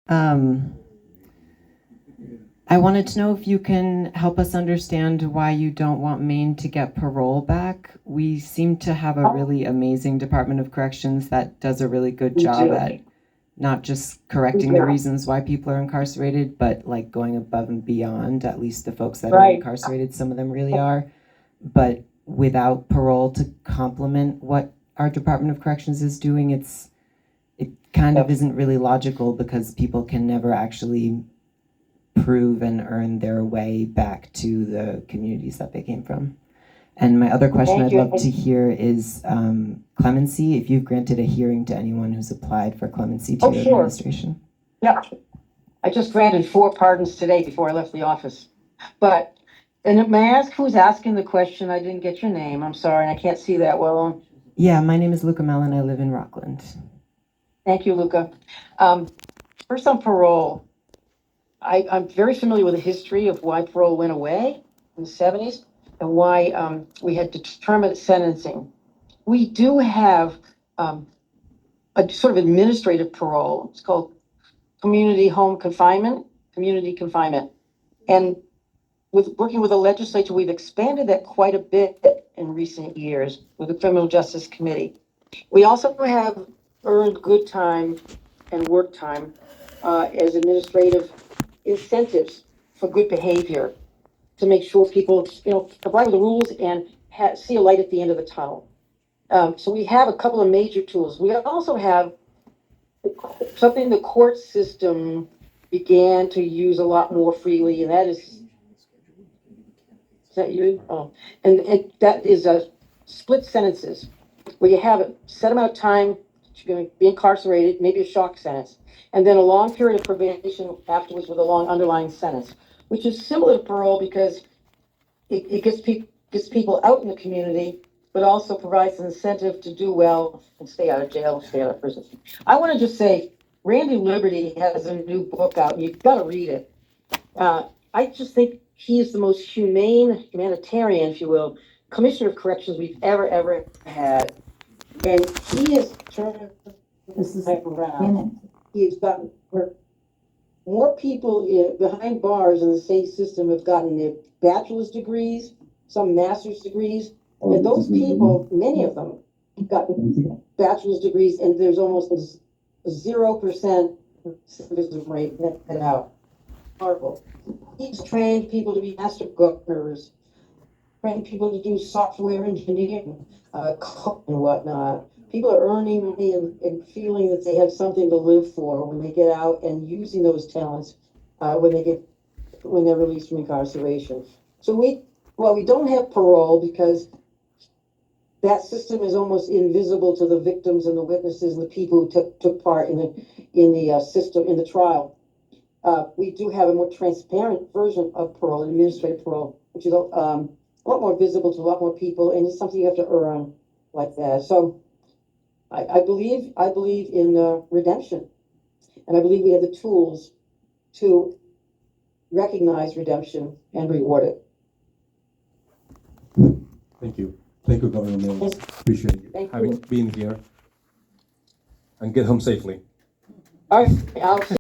Um, I wanted to know if you can help us understand why you don't want Maine to get parole back. We seem to have a really amazing Department of Corrections that does a really good job at not just correcting the reasons why people are incarcerated, but like going above and beyond. At least the folks that are incarcerated, some of them really are. But without parole to complement what our Department of Corrections is doing, it kind of isn't really logical, because people can never actually prove and earn their way back to the communities that they came from. And my other question I'd love to hear is clemency, if you've granted a hearing to anyone who's applied for clemency to your administration. Yeah, I just granted 4 pardons today before I left the office. But, and may I ask who's asking the question? I didn't get your name. I'm sorry, and I can't see that well. Yeah, my name is Luca Mellon. I live in Rockland. Thank you, Luca. First on parole, I'm very familiar with the history of why parole went away in the 70s and why we had determinate sentencing. We do have a sort of administrative parole. It's called community confinement. And with working with the legislature, we've expanded that quite a bit in recent years with the Criminal Justice Committee. We also have earned good time and work time as administrative incentives for good behavior to make sure people, comply with the rules and see a light at the end of the tunnel. So we have a couple of major tools. We also have something the court system began to use a lot more freely, and that is that you? Oh, and that is split sentences, where you have a set amount of time you're going to be incarcerated, maybe a shock sentence, and then a long period of probation afterwards with a long underlying sentence, which is similar to parole because it gets people out in the community, but also provides an incentive to do well and stay out of jail, stay out of prison. I want to just say, Randy Liberty has a new book out, and you've got to read it. I just think he is the most humanitarian, if you will, commissioner of corrections we've ever had. And he has turned this type around. He's gotten more people behind bars in the state system have gotten their bachelor's degrees, some master's degrees, and those people, many of them, got bachelor's degrees, and there's almost a 0% recidivism rate net out. Horrible. He's trained people to be master gardeners, trained people to do software engineering, cook and whatnot. People are earning money and feeling that they have something to live for when they get out, and using those talents when they're released from incarceration. So we don't have parole because that system is almost invisible to the victims and the witnesses and the people who took part in the system in the trial. We do have a more transparent version of parole, administrative parole, which is a lot more visible to a lot more people, and it's something you have to earn like that. So I believe in redemption, and I believe we have the tools to recognize redemption and reward it. Thank you. Thank you, Governor Mills. Appreciate you having been here, and get home safely. All right,